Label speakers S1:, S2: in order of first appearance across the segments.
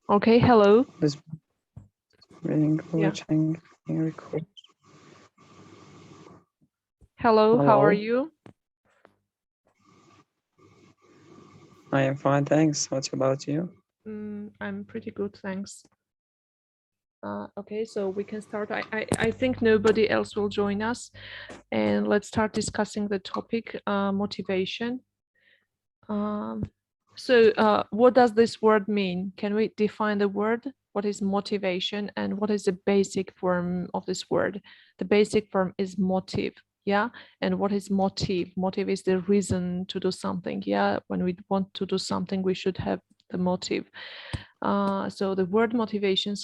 S1: Okay, hello.
S2: This being
S1: Yeah.
S2: watching record.
S1: Hello, how are
S2: Hello.
S1: you?
S2: I am fine, thanks. What about you?
S1: I'm pretty good, thanks. Okay, so we can start. I think nobody else will join us, and let's start discussing the topic, motivation. What does this word mean? Can we define the word? What is motivation, and what is the basic form of this word? The basic form is motive. Yeah. And what is motive? Motive is the reason to do something. Yeah. When we want to do something, we should have the motive. So the word motivation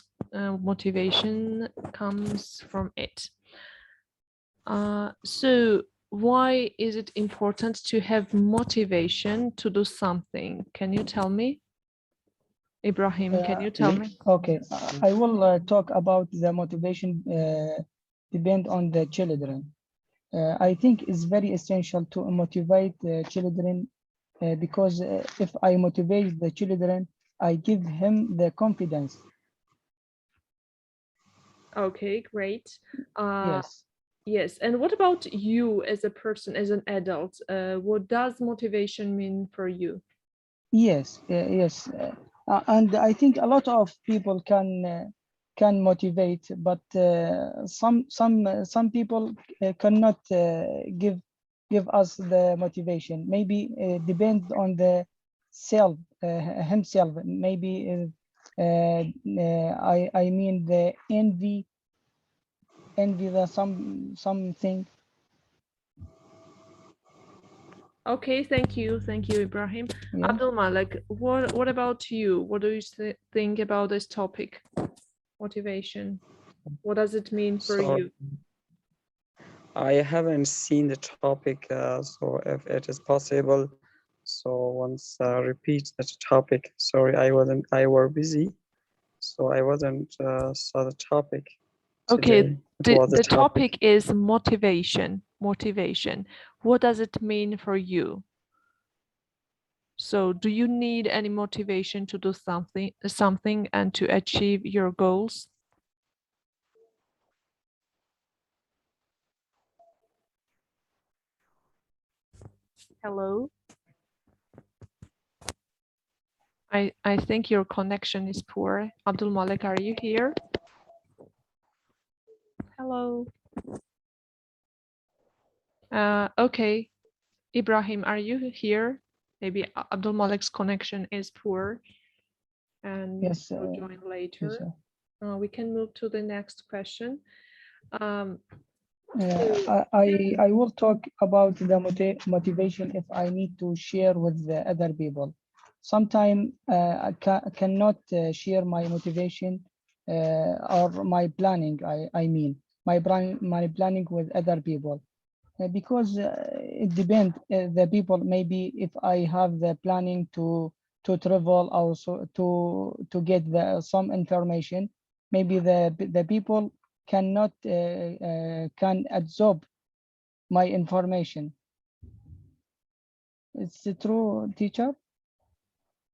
S1: comes from it. So why is it important to have motivation to do something? Can you tell me? Ibrahim, can you tell me?
S3: Okay, I will talk about the motivation depend on the children. I think it's very essential to motivate the children because if I motivate the children, I give him the confidence.
S1: Okay, great.
S3: Yes,
S1: Yes, and what about you as a person, as an adult? What does motivation mean for you?
S3: yes, and I think a lot of people can motivate, but some people cannot give us the motivation. Maybe depends on the self himself. Maybe I mean the envy the something.
S1: Okay, thank you, Ibrahim.
S3: Yeah.
S1: Abdul Malik, what about you? What do you think about this topic, motivation? What does it mean for
S2: So
S1: you?
S2: I haven't seen the topic, so if it is possible, so once repeat that topic. Sorry, I were busy, so I wasn't saw the topic
S1: Okay,
S2: today. It was
S1: the topic is motivation. Motivation. What does it mean for you? So do you need any motivation to do something and to achieve your goals? Hello? I think your connection is poor. Abdul Malik, are you here? Hello. Okay. Ibrahim, are you here? Maybe Abdul Malik's connection is poor and
S3: Yes.
S1: will join later.
S3: Yes.
S1: We can move to the next question.
S3: I will talk about the motivation if I need to share with the other people. Sometimes I cannot share my motivation or my planning. I mean my planning with other people because it depends. The people maybe if I have the planning to travel also to get some information, maybe the people cannot can absorb my information. It's true, teacher.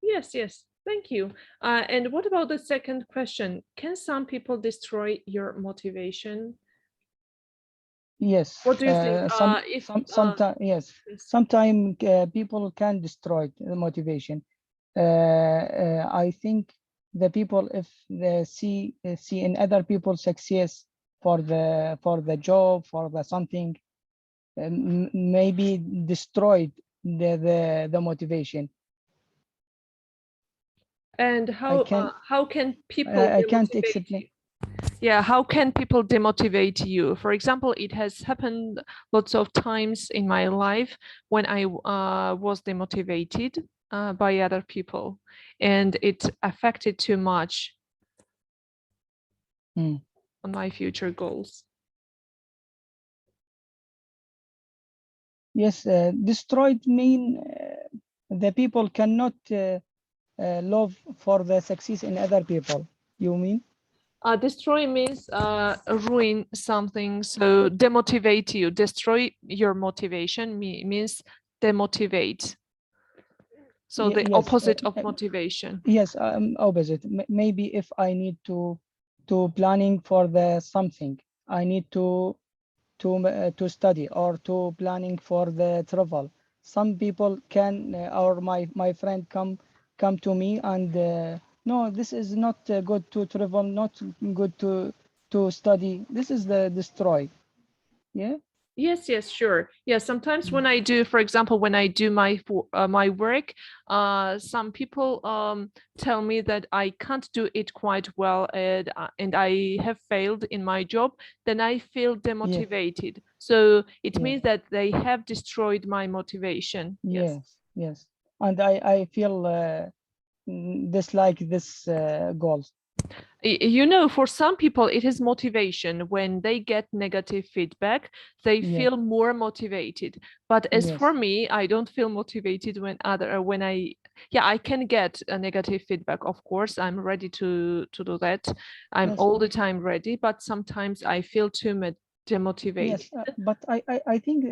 S1: Yes, yes. Thank you. And what about the second question? Can some people destroy your motivation?
S3: Yes.
S1: What do you think?
S3: Sometimes yes.
S1: Yes.
S3: Sometimes people can destroy the motivation. I think the people if they see in other people success for the job for the something maybe destroyed the motivation.
S1: And how can people
S3: I can't
S1: demotivate
S3: explain.
S1: you? Yeah, how can people demotivate you? For example, it has happened lots of times in my life when I was demotivated by other people, and it affected too much on my future goals.
S3: Yes, destroyed mean the people cannot love for the success in other people. You mean?
S1: Destroy means ruin something, so demotivate you. Destroy your motivation means demotivate. So the
S3: Yes,
S1: opposite of motivation.
S3: yes, opposite. Maybe if I need to planning for the something, I need to study or to planning for the travel. Some people can or my friend come to me and no, this is not good to travel, not good to study. This is the destroy. Yeah.
S1: Yes, yes, sure. Yeah, sometimes when I do, for example, when I do my work, some people tell me that I can't do it quite well, and I have failed in my job. Then I feel
S3: Yes.
S1: demotivated. So it
S3: Yes.
S1: means that they have destroyed my motivation. Yes.
S3: Yes. Yes. And I feel dislike this goals.
S1: You know, for some people it is motivation. When they get negative feedback, they
S3: Yeah.
S1: feel more motivated. But as for
S3: Yes.
S1: me, I don't feel motivated when I, yeah, I can get a negative feedback. Of course, I'm ready to do that. I'm
S3: Yes.
S1: all the time ready, but sometimes I feel too demotivated.
S3: Yes, but I think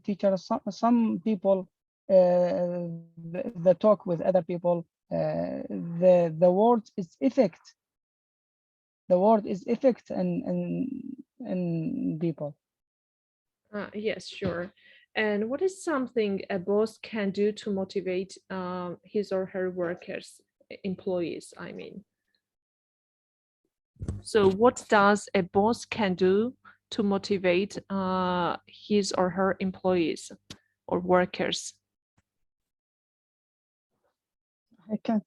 S3: teacher, some people the talk with other people, the word is effect. The word is effect in people.
S1: Yes, sure. And what is something a boss can do to motivate his or her workers, employees, I mean? So what does a boss can do to motivate his or her employees or workers?
S3: I can't.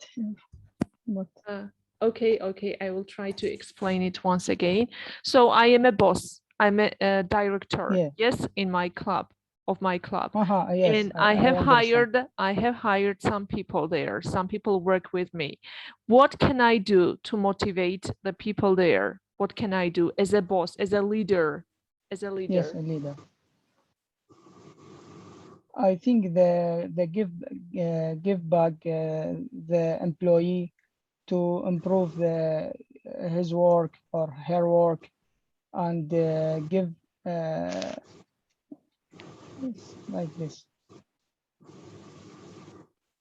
S3: But
S1: Uh, okay, I will try to explain it once again. So I am a boss. I'm a director,
S3: yeah,
S1: yes, in my club, of my club.
S3: yes,
S1: And I
S3: I
S1: have
S3: understand.
S1: hired some people there. Some people work with me. What can I do to motivate the people there? What can I do as a boss, as a leader, as a
S3: Yes,
S1: leader?
S3: a leader. I think the give back the employee to improve his work or her work and give yes, like this.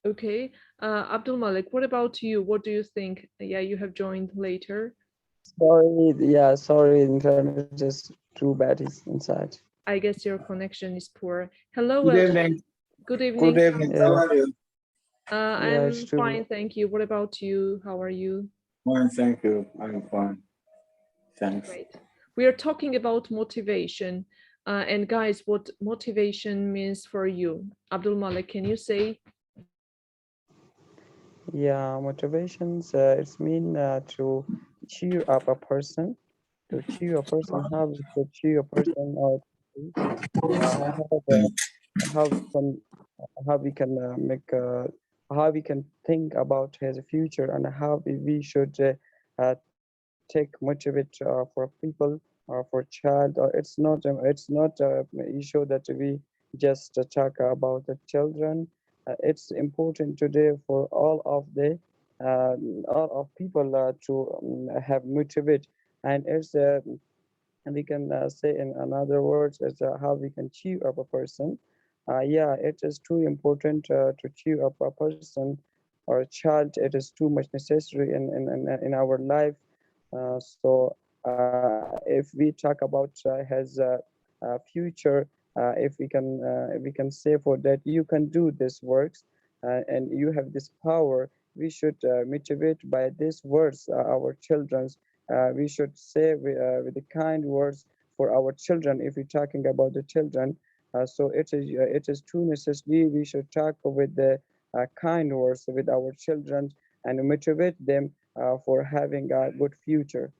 S1: Okay, Abdul Malik, what about you? What do you think? Yeah, you have joined later.
S2: Sorry, yeah, sorry, internet is too bad is inside.
S1: I guess your connection is poor. Hello,
S4: Good
S1: Elshad.
S4: evening.
S1: Good
S4: Good
S1: evening.
S4: evening.
S2: Yeah,
S4: How are you?
S2: yeah, it's
S1: I'm
S2: true.
S1: fine, thank you. What about you? How are you?
S4: Fine, thank you. I'm fine. Thanks.
S1: Great. We are talking about motivation. And guys, what motivation means for you? Abdul Malik, can you say?
S2: Yeah, motivations, it's mean to cheer up a person, to cheer a person, how we should cheer a person, or how how we can make how we can think about his future, and how we should take much of it for people or for child. Or it's not issue that we just talk about the children. It's important today for uh, all of people to have motivate. And it's and we can say in another words is how we can cheer up a person. Yeah, it is too important to cheer up a person or a child. It is too much necessary in our life. So if we talk about his future, if we can say for that you can do this works, and you have this power, we should motivate by these words our children's. We should say with the kind words for our children. If we're talking about the children, so it is too necessary. We should talk with the kind words with our children and motivate them for having a good future.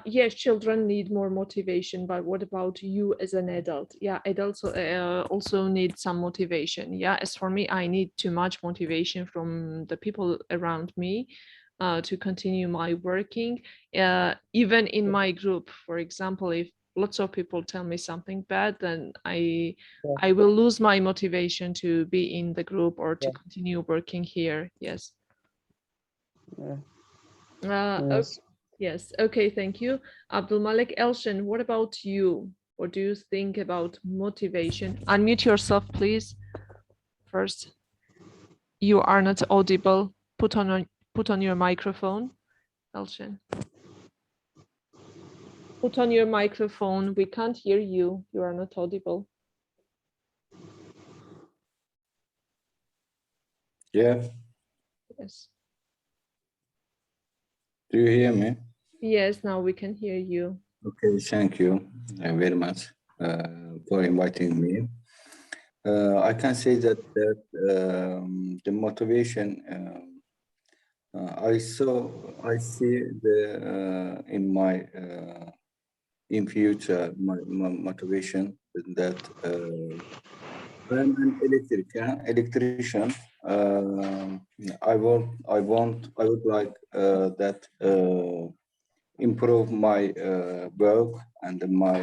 S1: Yes, children need more motivation, but what about you as an adult? Yeah, adults also need some motivation. Yeah, as for me, I need too much motivation from the people around me to continue my working. Even in my group, for example, if lots of people tell me something bad, then
S2: Yeah,
S1: I will lose my motivation to be in the group or to
S2: yeah,
S1: continue working here. Yes.
S2: yeah,
S1: Okay.
S2: yes.
S1: Yes. Okay. Thank you. Abdul Malik Elshin, what about you? What do you think about motivation? Unmute yourself, please, first. You are not audible. Put on your microphone, Elchin. Put on your microphone. We can't hear you. You are not audible.
S4: Yeah.
S1: Yes.
S4: Do you hear me?
S1: Yes, now we can hear you.
S4: Okay, thank you very much for inviting me. I can say that the motivation I see in my in future my motivation that I'm an electrician. I would like that improve my work and my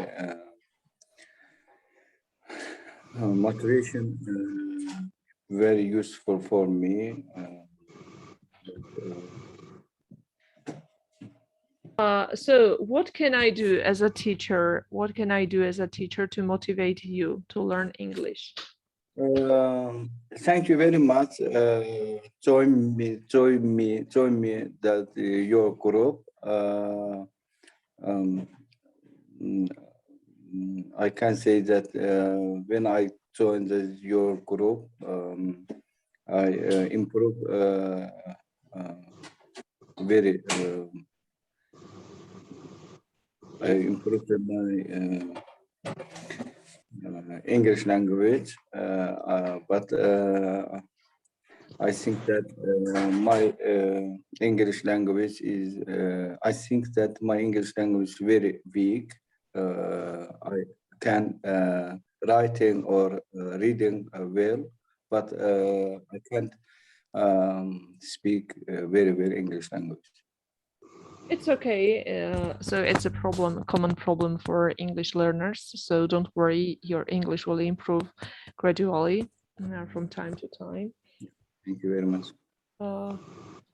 S4: motivation very useful for me.
S1: So what can I do as a teacher? What can I do as a teacher to motivate you to learn English?
S4: Thank you very much. Join me that your group. Um, mm, I can say that when I joined your group, I improve uh, very. I improved my English language, but I think that my English language is. I think that my English language is very weak. I can writing or reading well, but I can't speak very English language.
S1: It's okay. So it's a problem, a common problem for English learners. So don't worry, your English will improve gradually from time to time.
S4: Thank you very much.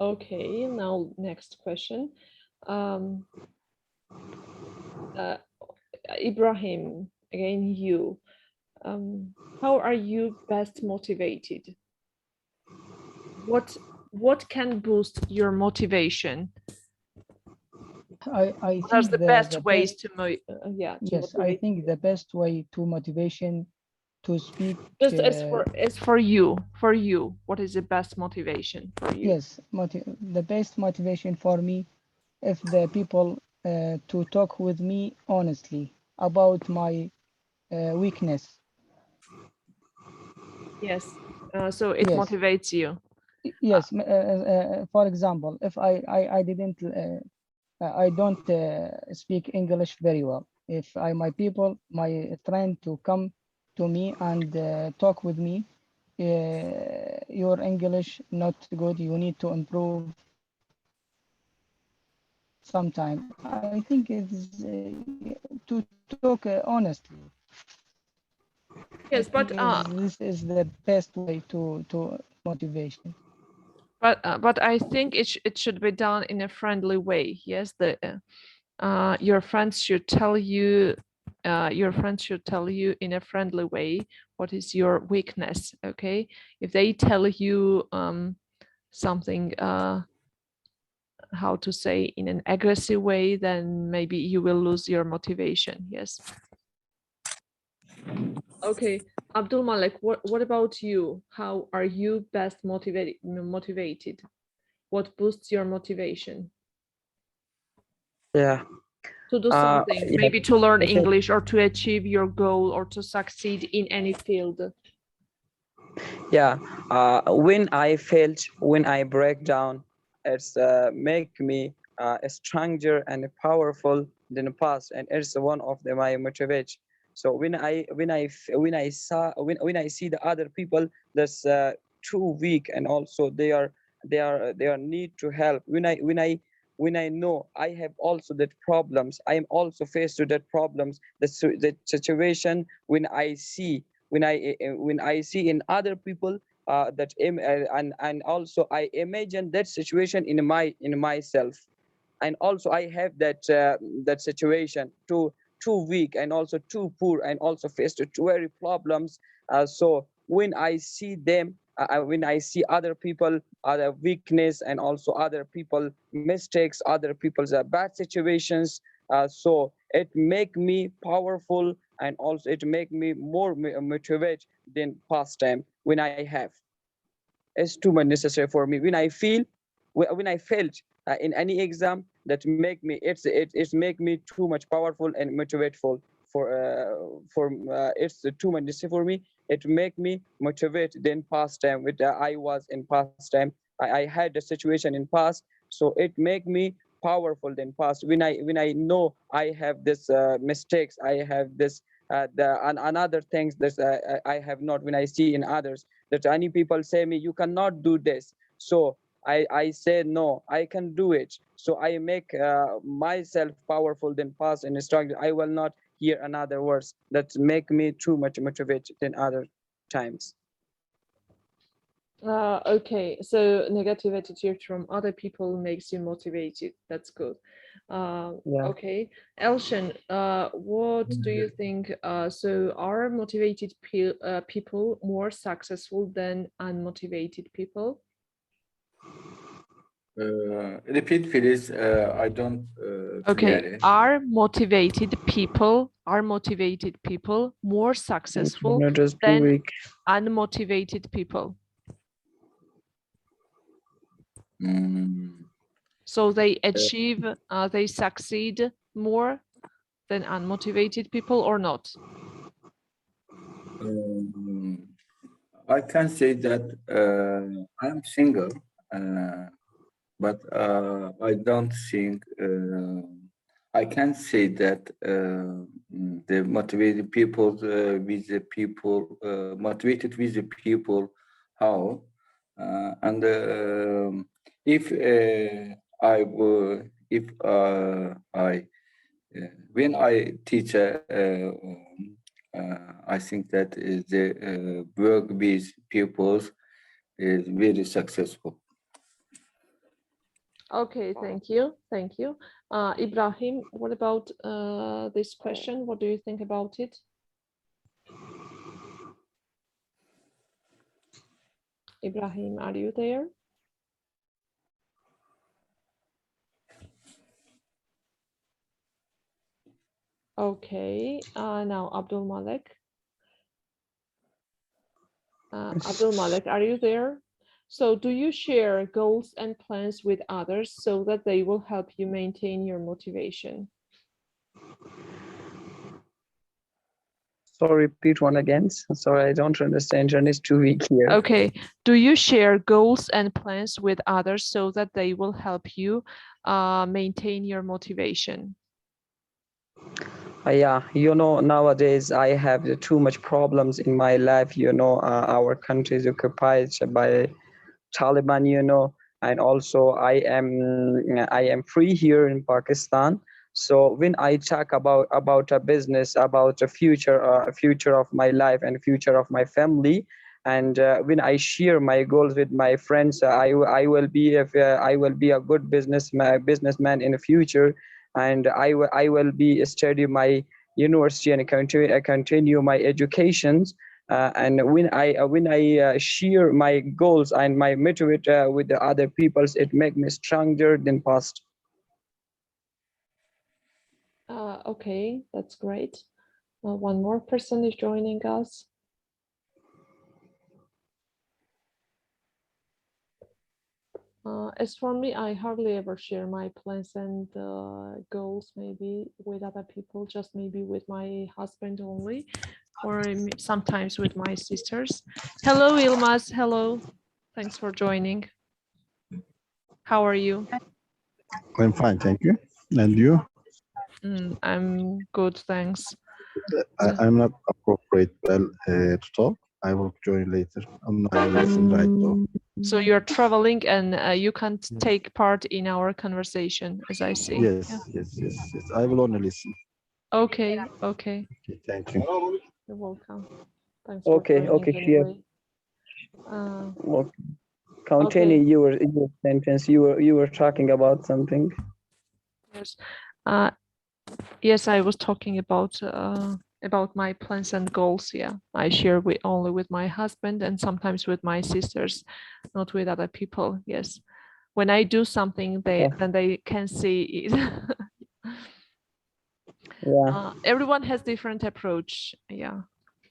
S1: Okay, now next question. Um, Ibrahim, again you. How are you best motivated? What can boost your motivation?
S3: I
S1: What are
S3: think
S1: the best ways
S3: best,
S1: to to
S3: yes, I
S1: motivate
S3: think
S1: you?
S3: the best way to motivation to speak,
S1: Just as for you, what is the best motivation for you?
S3: yes, the best motivation for me if the people to talk with me honestly about my weakness.
S1: Yes. So it
S3: Yes,
S1: motivates you.
S3: yes. For example, if I didn't I don't speak English very well. If my people, my friend to come to me and talk with me, your English not good, you need to improve sometime. I think it's to talk honestly. I
S1: Yes,
S3: think this is the best way to motivation.
S1: but I think it should be done in a friendly way. Yes, your friends should tell you in a friendly way what is your weakness. Okay, if they tell you something how to say in an aggressive way, then maybe you will lose your motivation. Yes. Okay, Abdul Malik, what about you? How are you best motivated? What boosts your motivation
S2: Yeah.
S1: to do something,
S2: Yeah.
S1: maybe to learn
S2: I think.
S1: English or to achieve your goal or to succeed in any field?
S2: Yeah. When I break down, it's make me stronger and powerful than the past, and it's one of my motivation. So when I see the other people that's too weak, and also they are need to help. When I know I have also that problems, I am also faced with that problems. The situation when I see in other people and also I imagine that situation in myself, and also I have that situation too weak and also too poor and also faced with very problems. So when I see them, when I see other people, other weakness, and also other people mistakes, other people's bad situations, so it make me powerful, and also it make me more motivated than past time when I have. It's too much necessary for me when I feel, when I felt in any exam, that make me, it's make me too much powerful and motivateful for it's too much necessary for me. It make me motivate than past time with I was in past time. I had a situation in past, so it make me powerful than past when I know I have this mistakes, I have this another things that I have not, when I see in others that any people say me you cannot do this, so I say no, I can do it. So I make myself powerful than past and strong. I will not hear another words that make me too much motivated than other times.
S1: Okay, so negative attitude from other people makes you motivated. That's good.
S2: Yeah.
S1: Okay, Elshan, what do you think? So are motivated people more successful than unmotivated people?
S4: Repeat, please. I don't
S1: Okay,
S4: clearly.
S1: are motivated people more successful
S2: Not just too
S1: than
S2: weak.
S1: unmotivated people?
S4: Mm,
S1: So they achieve, they succeed more than unmotivated people or not?
S4: um, I can say that I'm single, but I don't think I can say that the motivated people with the people motivated with the people how and if I were if when I teach I think that the work with pupils is very successful.
S1: Okay, thank you. Thank you. Ibrahim, what about this question? What do you think about it? Ibrahim, are you there? Okay, now Abdul Malik. Abdul Malik, are you there? So do you share goals and plans with others so that they will help you maintain your motivation?
S2: So repeat one again. Sorry, I don't understand. John is too weak here.
S1: Okay, do you share goals and plans with others so that they will help you maintain your motivation?
S2: Yeah, nowadays I have too much problems in my life. Our country is occupied by Taliban. And also I am free here in Pakistan. So when I talk about a business, about a future of my life and future of my family, and when I share my goals with my friends, I will be a good businessman in the future, and I will be study my university and continue my educations. And when I share my goals and my motivate with the other peoples, it make me stronger than past.
S1: Okay, that's great. One more person is joining us. As for me, I hardly ever share my plans and goals maybe with other people, just maybe with my husband only, or sometimes with my sisters. Hello, Ilmaz. Hello. Thanks for joining. How are you?
S5: I'm fine, thank you. And you?
S1: I'm good, thanks.
S5: I'm not appropriate well to talk. I will join later. I will listen right now.
S1: So you're traveling and you can't take part in our conversation, as I see.
S5: Yes,
S1: Yeah.
S5: yes. I will only listen.
S1: Okay.
S5: Okay, thank you.
S1: You're welcome. Thanks
S2: Okay,
S1: for joining
S2: sure.
S1: anyway.
S2: Continue
S1: Okay.
S2: your sentence. You were talking about something.
S1: Yes. Yes, I was talking about about my plans and goals. Yeah, I share with only with my husband and sometimes with my sisters, not with other people. Yes, when I do something, then they can see it.
S2: Yeah,
S1: Everyone has different approach. Yeah,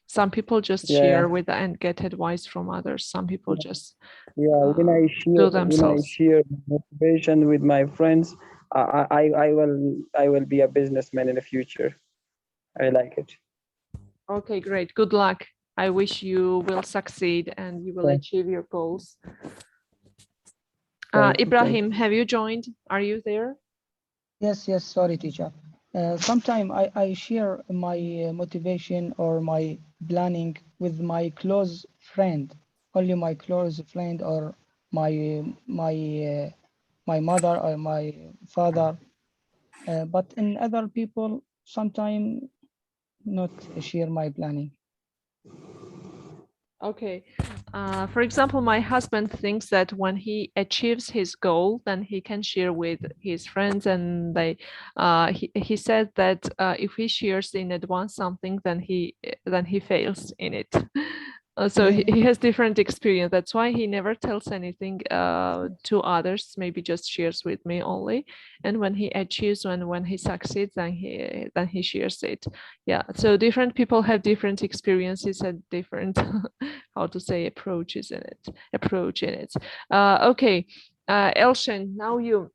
S1: some people just
S2: yeah,
S1: share with and get advice from others. Some people just
S2: yeah.
S1: do
S2: When I
S1: themselves.
S2: share motivation with my friends, I will be a businessman in the future. I like it.
S1: Okay, great. Good luck. I wish you will succeed and you will
S2: Thank,
S1: achieve your goals.
S2: thank you.
S1: Ibrahim, have you joined? Are you there?
S3: Yes, yes, sorry, teacher. Sometimes I share my motivation or my planning with my close friend, only my close friend or my mother or my father. But in other people, sometimes not share my planning.
S1: Okay. For example, my husband thinks that when he achieves his goal, then he can share with his friends, and he said that if he shares in advance something, then he fails in it. So
S3: Yeah,
S1: he has different experience. That's why he never tells anything to others. Maybe just shares with me only. And when he achieves, when he succeeds, then he shares it. Yeah. So different people have different experiences and different how to say approach in it. Okay. Elshen, now you.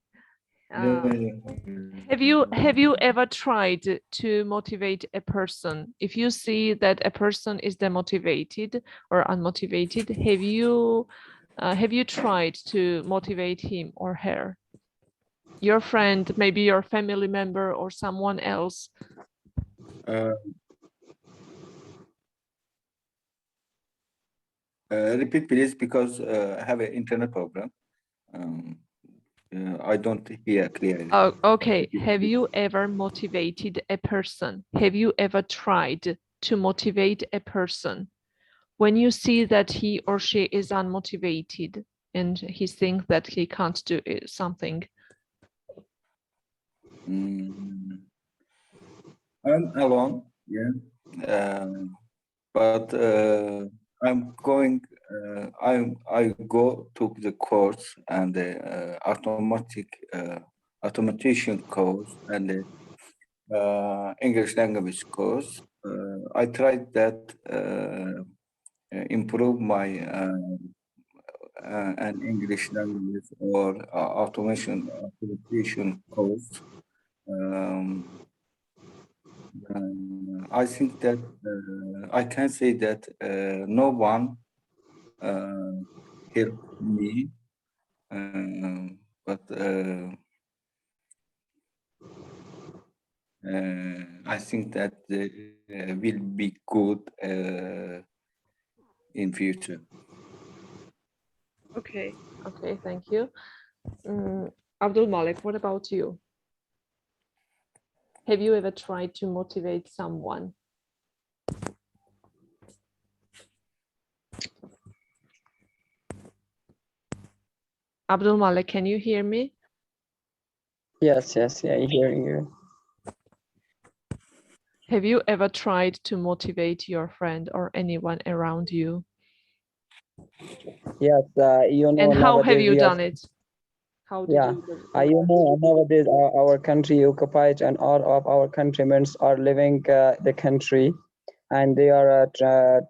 S1: Have you ever tried to motivate a person? If you see that a person is demotivated or unmotivated, have you tried to motivate him or her? Your friend, maybe your family member or someone else.
S4: Uh, repeat, please, because I have an internet problem. Um, I don't hear clearly.
S1: Oh, okay. Have you ever motivated a person? Have you ever tried to motivate a person? When you see that he or she is unmotivated and he thinks that he can't do something.
S4: Mm, I'm alone, yeah. But I'm going. I go to the course and the automation course and the English language course. I tried that improve my an English language or automation course. Um, I think that I can say that no one helped me, but I think that will be good in future.
S1: Okay, okay, thank you. Abdul Malik, what about you? Have you ever tried to motivate someone? Abdul Malik, can you hear me?
S2: Yes, yes, yeah, I'm hearing you.
S1: Have you ever tried to motivate your friend or anyone around you?
S2: Yes,
S1: And how have
S2: nowadays
S1: you
S2: we are.
S1: done it? How did
S2: Yeah,
S1: you do it?
S2: nowadays our country occupied and all of our countrymen are leaving the country, and they are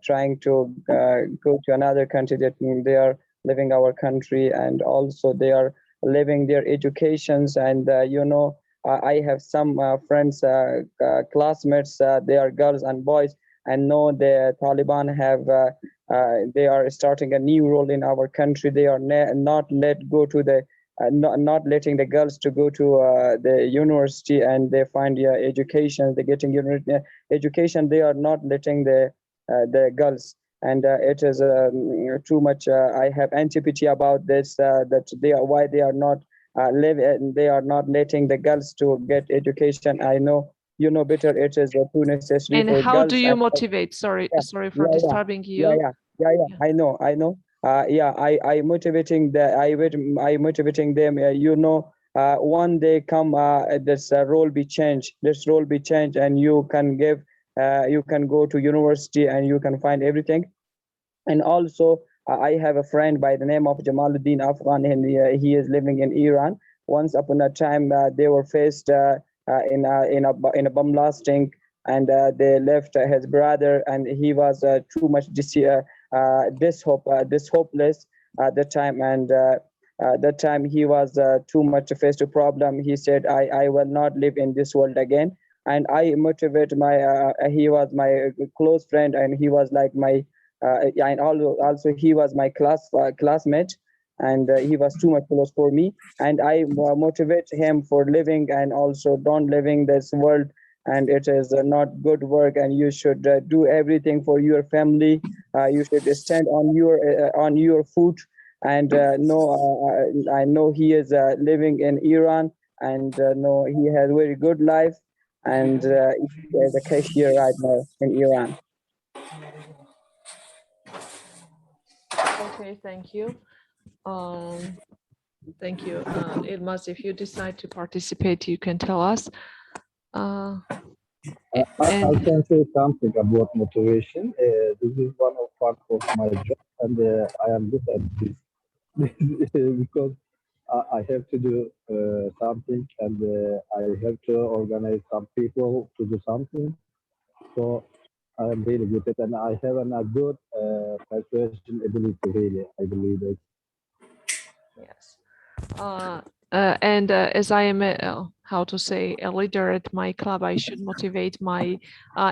S2: trying to go to another country. That means they are leaving our country, and also they are leaving their educations. And I have some friends, classmates. They are girls and boys, and no, the Taliban have. They are starting a new role in our country. They are not let go to the not letting the girls to go to the university, and they find education. They're getting education. They are not letting the girls, and it is too much. I have antipathy about this. That they are why they are not they are not letting the girls to get education. I know you know better. It is too necessary
S1: And
S2: for
S1: how do
S2: girls
S1: you
S2: and
S1: motivate? Sorry,
S2: yeah,
S1: sorry for
S2: yeah, yeah,
S1: disturbing
S2: yeah,
S1: you.
S2: yeah, yeah, yeah.
S1: Yeah.
S2: I know. Yeah, I motivating I motivating them. One day come, this role be changed. This role be changed, and you can give you can go to university and you can find everything. And also I have a friend by the name of Jamaluddin Afghan, and he is living in Iran. Once upon a time they were faced in a bomb blasting, and they left his brother, and he was too much hopeless at the time. And that time he was too much faced a problem. He said, I will not live in this world again. And I motivate my he was my close friend, and he was like my and also he was my classmate, and he was too much close for me. And I motivate him for living, and also don't living this world, and it is not good work, and you should do everything for your family. You should stand on your foot. And I know he is living in Iran, and no, he has very good life, and he is a cashier right now in Iran.
S1: Okay, thank you. Thank you. Ilmaz, if you decide to participate, you can tell us.
S5: I
S1: And
S5: can say something about motivation. This is one of part of my job, and I am good at this because I have to do something, and I have to organize some people to do something. So I am really good at, and I have a good persuasion ability. Really, I believe that.
S1: yes. As I am how to say, a leader at my club, I should motivate my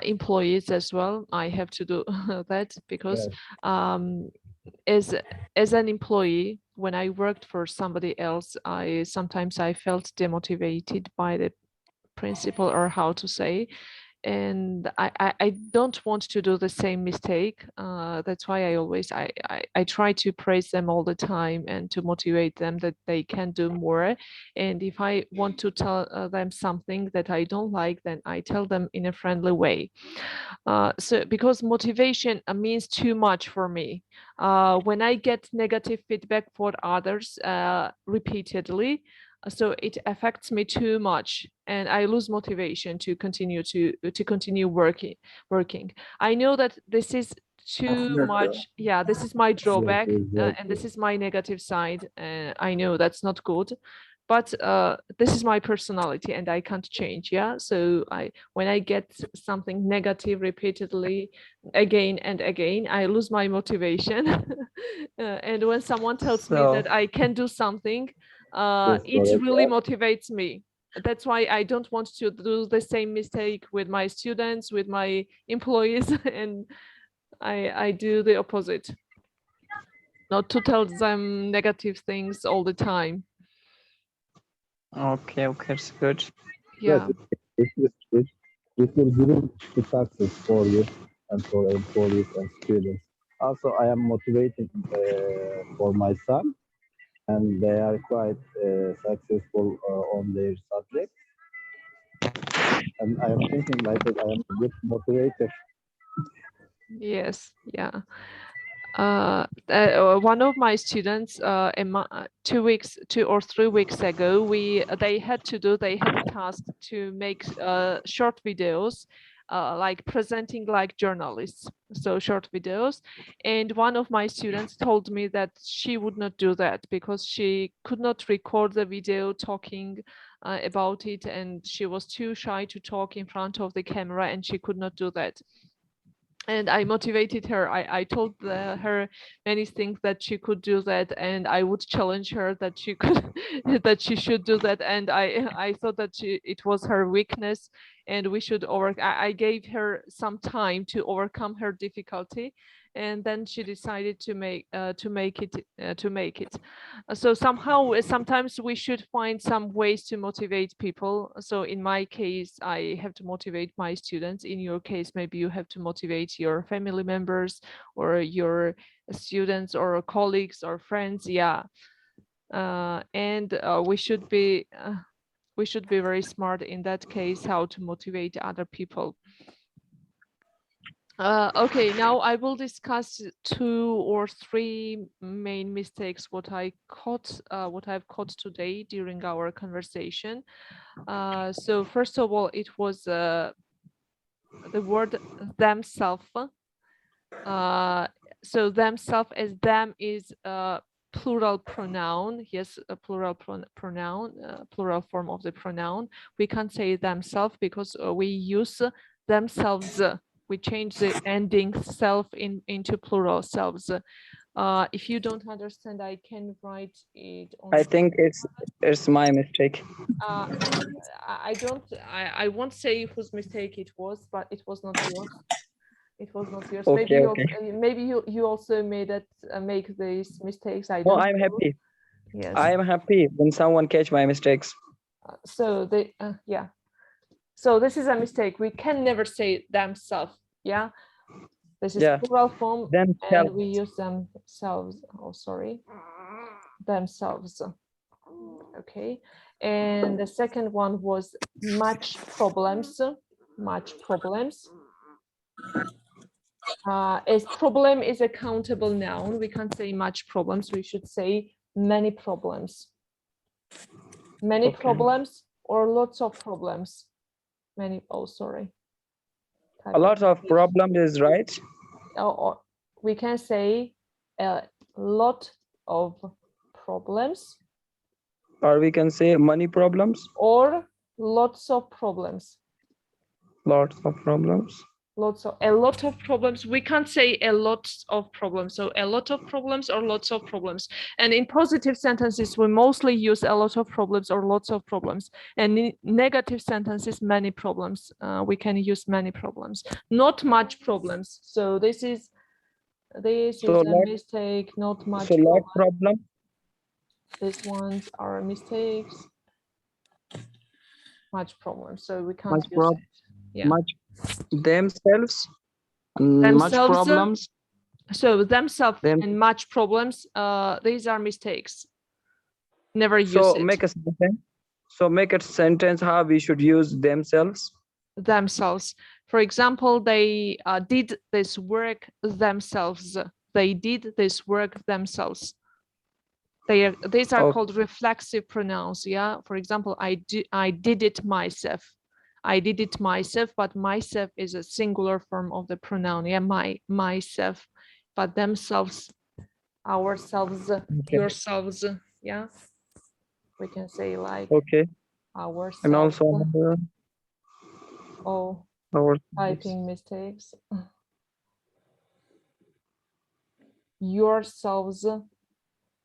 S1: employees as well. I have to do that because
S5: Yes.
S1: as an employee, when I worked for somebody else, sometimes I felt demotivated by the principal, or how to say, and I don't want to do the same mistake. That's why I try to praise them all the time and to motivate them that they can do more. And if I want to tell them something that I don't like, then I tell them in a friendly way. So because motivation means too much for me. When I get negative feedback for others repeatedly, so it affects me too much, and I lose motivation to continue working. I know that this is too much. Yeah, this is my drawback,
S5: Yes,
S1: and this is my negative side. I know that's not good, but this is my personality and I can't change. Yeah, so when I get something negative repeatedly again and again, I lose my motivation. And when someone tells me
S2: So
S1: that I can do something,
S5: yes,
S1: it
S5: correct.
S1: really motivates me. That's why I don't want to do the same mistake with my students, with my employees, and I do the opposite, not to tell them negative things all the time.
S2: okay, it's good.
S5: Yes,
S1: Yeah.
S5: it will bring the success for you and for employees and students. Also, I am motivating for my son, and they are quite successful on their subject. And I am thinking like that I am a good motivator.
S1: Yes. Yeah. One of my students, 2 or 3 weeks ago, they had a task to make short videos, like presenting like journalists, so short videos. And one of my students told me that she would not do that because she could not record the video talking about it, and she was too shy to talk in front of the camera, and she could not do that. And I motivated her. I told her many things that she could do that, and I would challenge her that she could, that she should do that. And I thought that it was her weakness, and we should I gave her some time to overcome her difficulty, and then she decided to make it. So somehow, sometimes we should find some ways to motivate people. So in my case, I have to motivate my students. In your case, maybe you have to motivate your family members or your students or colleagues or friends. Yeah. And we should be very smart in that case, how to motivate other people. Okay, now I will discuss 2 or 3 main mistakes what I've caught today during our conversation. So first of all, it was the word themself. So themself as them is a plural pronoun. Yes, a plural pronoun, plural form of the pronoun. We can't say themselves because we use themselves. We change the ending self into plural selves. If you don't understand, I can write it on.
S2: I think it's my mistake.
S1: I won't say whose mistake it was, but it was not yours. It was not yours.
S2: Okay,
S1: Maybe you also make these mistakes. I
S2: No,
S1: don't
S2: I'm
S1: know.
S2: happy.
S1: Yes.
S2: I am happy when someone catch my mistakes.
S1: So yeah. So this is a mistake. We can never say themselves. Yeah. This is
S2: Yeah.
S1: plural form, and
S2: Themselves.
S1: we use themselves. Oh, sorry. Themselves. Okay. And the second one was much problems. Much problems. As problem is a countable noun, we can't say much problems. We should say many problems. Many problems or lots of problems. Many. Oh, sorry.
S2: A lot of problem is right.
S1: Or we can say a lot of problems.
S2: Or we can say money problems.
S1: Or lots of problems.
S2: Lots of problems.
S1: A lot of problems. We can't say a lot of problems. So a lot of problems or lots of problems. And in positive sentences, we mostly use a lot of problems or lots of problems. And in negative sentences, many problems. We can use many problems, not much problems. So this is a mistake. Not much.
S2: So lot problem.
S1: These ones are mistakes. Much problems. So we can't
S2: Much
S1: use it. Yeah.
S2: Much themselves. Much problems.
S1: So themselves and much problems. These are mistakes. Never use it.
S2: Make a sentence. So make a sentence how we should use themselves.
S1: Themselves. For example, they did this work themselves. They did this work themselves. These are called reflexive pronouns. Yeah. For example, I did it myself. I did it myself, but myself is a singular form of the pronoun. Yeah, myself, but themselves, ourselves, yourselves. Yeah, we can say like ourselves.
S2: And also
S1: typing mistakes. Yourselves.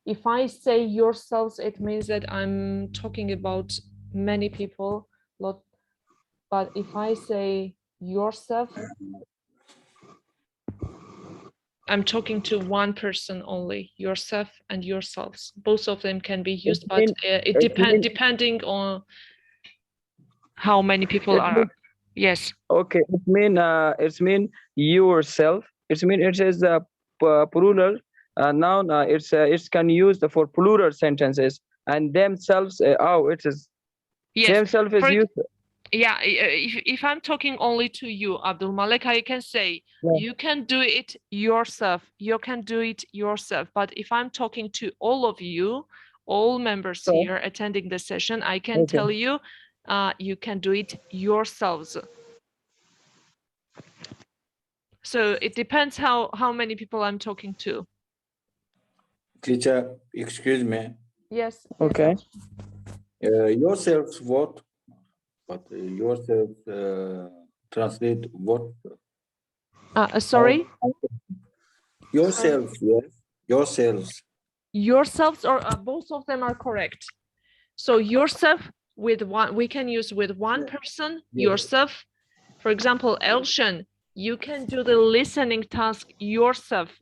S1: If I say yourselves, it means that I'm talking about many people. But if I say yourself, I'm talking to one person only, yourself and yourselves. Both of them can be used, but it depends depending on how many people are. Yes.
S2: Okay, it's mean yourself. It is a plural noun. It can used for plural sentences, and themselves. It is.
S1: Yes.
S2: Themselves is used.
S1: Yeah, if I'm talking only to you, Abdul Malik, I can say you can do it yourself. You can do it yourself. But if I'm talking to all of you, all members here attending the session, I can tell you, you can do it yourselves. So it depends how many people I'm talking to.
S4: Teacher, excuse me.
S1: Yes.
S2: Okay.
S4: Yourselves what? But yourself translate what?
S1: Sorry?
S4: Yourselves, yes. Yourselves.
S1: Yourselves, or both of them are correct. So yourself with one, we can use with one person, yourself. For example, Elshan, you can do the listening task yourself.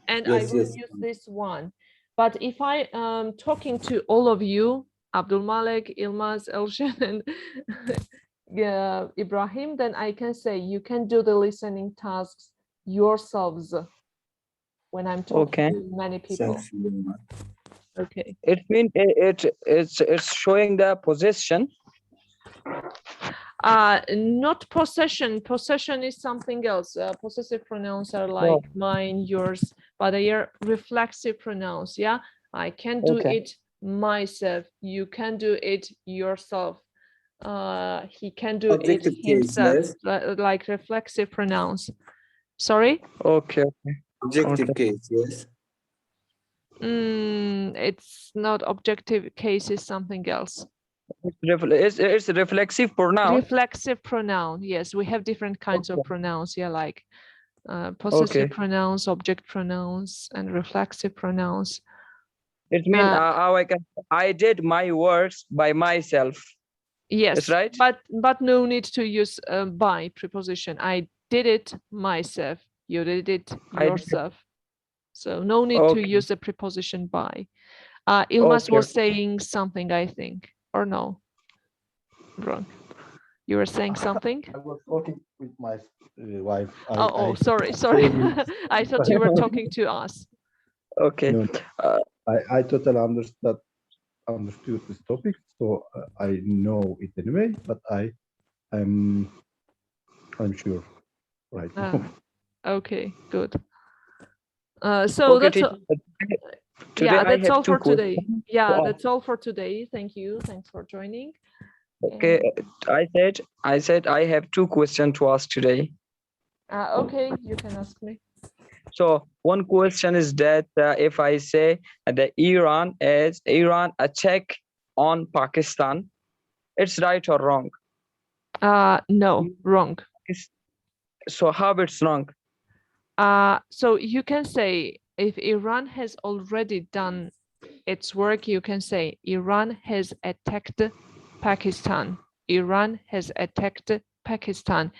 S1: And I will use this one. But if I am talking to all of you, Abdul Malik, Ilmaz, Elshan, and Ibrahim, then I can say you can do the listening tasks yourselves when I'm talking to many people. Okay.
S2: It means it's showing the possession.
S1: Not possession. Possession is something else. Possessive pronouns are like mine, yours, but they are reflexive pronouns. Yeah, I can do it myself. You can do it yourself. he can do it
S4: Objective case,
S1: himself,
S4: yes.
S1: like reflexive pronouns. Sorry?
S2: Okay.
S4: Objective
S2: Okay.
S4: case, yes.
S1: It's not objective case, is something else.
S2: It's a reflexive pronoun.
S1: Reflexive pronoun. Yes, we have different kinds of pronouns. Yeah, like possessive pronouns, object pronouns, and reflexive pronouns.
S2: It means how I did my works by myself.
S1: Yes,
S2: That's right.
S1: But no need to use by preposition. I did it myself. You did it yourself. So no need to use the preposition by. Ilmas was saying something, I think, or no? Wrong. You were saying something?
S5: I was talking with my wife.
S1: Sorry. I thought you were talking to us.
S2: Okay.
S5: No, I totally understood this topic, so I know it anyway. But I'm sure right now.
S1: Okay, good. So
S2: okay,
S1: that's all.
S2: Today
S1: Yeah, that's all for
S2: questions.
S1: today. Yeah, that's all for today. Thank you. Thanks for joining.
S2: Okay, I said I have 2 questions to ask today.
S1: Okay, you can ask me.
S2: So one question is that if I say that Iran attack on Pakistan, it's right or wrong?
S1: No, wrong.
S2: So how it's wrong?
S1: So you can say if Iran has already done its work, you can say Iran has attacked Pakistan. Iran has attacked Pakistan.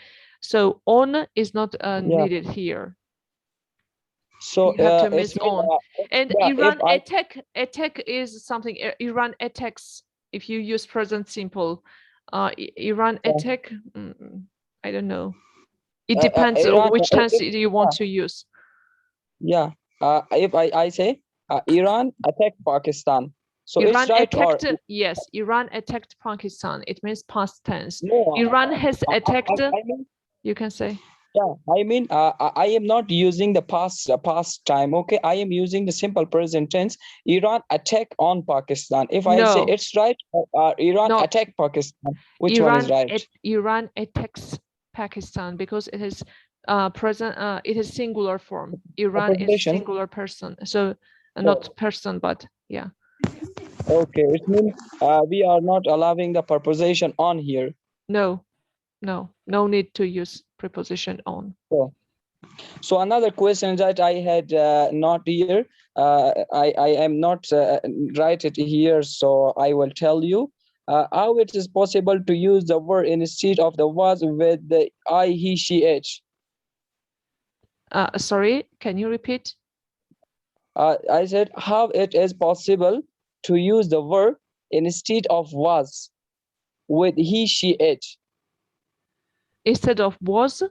S1: So on is not needed here.
S2: So
S1: you have to miss on. And
S2: yeah,
S1: Iran attack is something Iran attacks. If you use present simple, Iran attack. I don't know. It depends on which tense you want to use.
S2: Yeah. If I say Iran attacked Pakistan, so
S1: Iran
S2: it's right
S1: attacked,
S2: or
S1: yes, Iran attacked Pakistan. It means past tense.
S2: no,
S1: Iran has attacked.
S2: I mean,
S1: you can say.
S2: yeah, I mean, I am not using the past time. Okay, I am using the simple present tense. Iran attack on Pakistan. If I say it's right, Iran attack Pakistan. Which one is right?
S1: Iran attacks Pakistan because it is present. It is singular form. Iran is singular person. So not person, but yeah.
S2: Okay, it means we are not allowing the preposition on here.
S1: No need to use preposition on.
S2: So another question that I had not here, I am not write it here, so I will tell you how it is possible to use the word instead of the was with the I, he, she, it.
S1: Sorry, can you repeat?
S2: I said how it is possible to use the verb instead of was with he, she, it.
S1: Instead of was?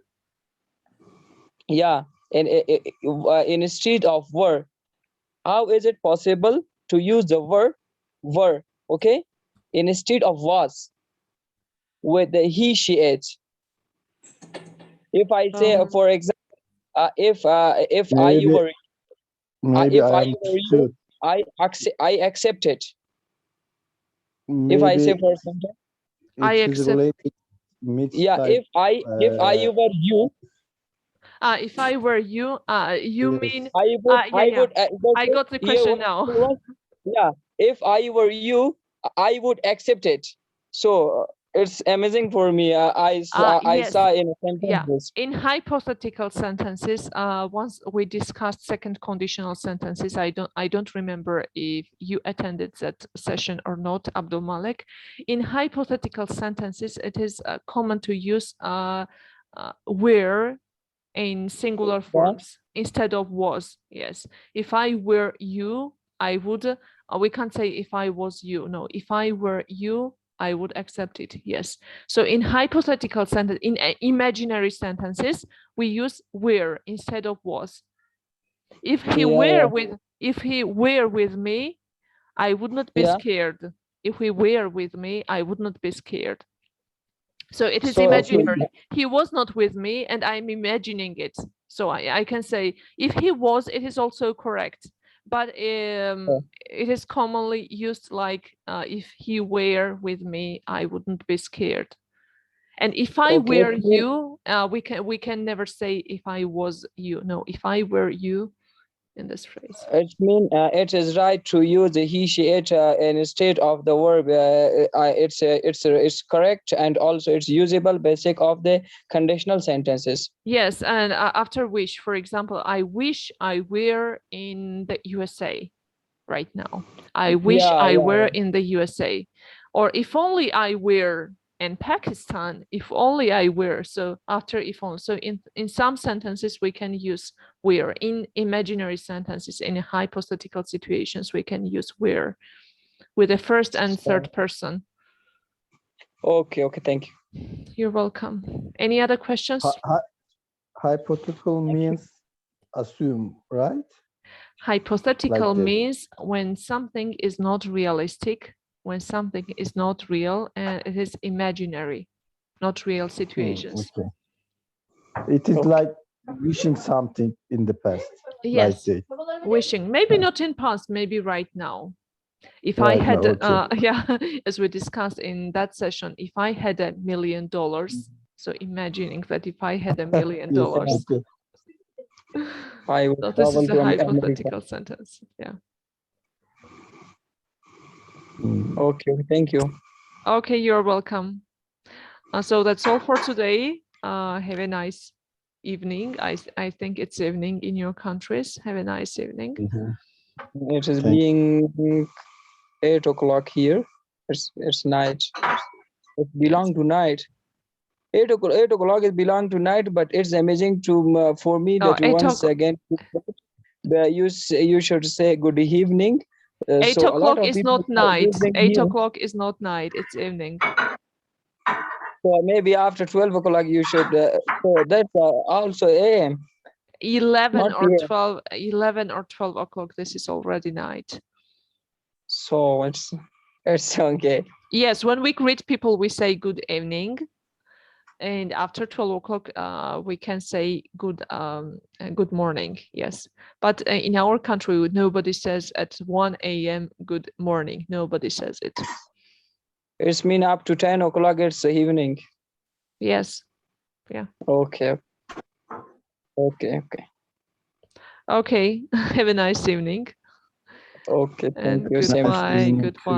S2: Yeah, and instead of were. How is it possible to use the verb were, okay, instead of was with the he, she, it? If I say, for example, if
S5: Maybe,
S2: I were,
S5: maybe
S2: if
S5: I
S2: I were you, I accept it.
S5: Maybe
S2: if I say, for example,
S1: I accept.
S2: Yeah, if I were you.
S1: If I were you, you mean
S2: I would.
S1: I got the question now.
S2: Yeah, if I were you, I would accept it. So it's amazing for me. I saw in a sentence.
S1: Yeah, in hypothetical sentences, once we discussed second conditional sentences, I don't remember if you attended that session or not, Abdul Malik. In hypothetical sentences, it is common to use were in singular forms instead of was. Yes, if I were you, I would. We can't say if I was you. No, if I were you, I would accept it. Yes. So in hypothetical sentence, in imaginary sentences, we use were instead of was. If he were with me, I would not be scared. If he were with me, I would not be scared. So it is imaginary. He was not with me and I'm imagining it. So I can say if he was, it is also correct. but it is commonly used like if he were with me, I wouldn't be scared. And if I
S2: Okay,
S1: were you, we can never say if I was you. No, if I were you in this phrase.
S2: it means it is right to use the he, she, it instead of the verb. It's correct, and also it's usable basic of the conditional sentences.
S1: Yes, and after wish, for example, I wish I were in the USA right now. I wish I were in the USA. Or if only I were in Pakistan, if only I were. So after if only. So in some sentences, we can use were. In imaginary sentences, in hypothetical situations, we can use were with the first and third person.
S2: Okay, thank you.
S1: You're welcome. Any other questions?
S5: Hypothetical means assume, right?
S1: Hypothetical
S5: Like this.
S1: means when something is not realistic, when something is not real, and it is imaginary, not real situations.
S5: Okay. It is like wishing something in the past.
S1: Yes,
S5: like
S1: wishing. Maybe not in past, maybe right now. If I
S5: Right
S1: had,
S5: now, okay.
S1: yeah, as we discussed in that session, if I had $1 million, so imagining that if I had $1 million,
S5: Okay.
S2: I will
S1: so this is
S2: travel
S1: a
S2: to America.
S1: hypothetical sentence. Yeah.
S2: Okay, thank you.
S1: Okay, you're welcome. So that's all for today. Have a nice evening. I think it's evening in your countries. Have a nice evening.
S2: It is
S5: Thank-
S2: being 8 o'clock here. It's night. It belong to night. 8 o'clock is belong to night, but it's amazing to for me
S1: Oh,
S2: that you
S1: 8
S2: once
S1: o'clock.
S2: again you should say good evening.
S1: 8
S2: So a lot
S1: o'clock
S2: of
S1: is
S2: people
S1: not
S2: are
S1: night.
S2: evening
S1: 8
S2: here.
S1: o'clock is not night. It's evening.
S2: So maybe after 12 o'clock you should. So that's also AM.
S1: 11
S2: Not
S1: or
S2: PM.
S1: 12. 11 or 12 o'clock. This is already night.
S2: So it's okay.
S1: Yes, when we greet people, we say good evening. And after 12 o'clock, we can say good morning. Yes, but in our country, nobody says at 1 a.m. good morning. Nobody says it.
S2: It's mean up to 10 o'clock. It's evening.
S1: Yes. Yeah.
S2: Okay.
S1: Okay. Have a nice evening.
S2: Okay. Thank
S1: And
S2: you. Same.
S1: goodbye. Goodbye.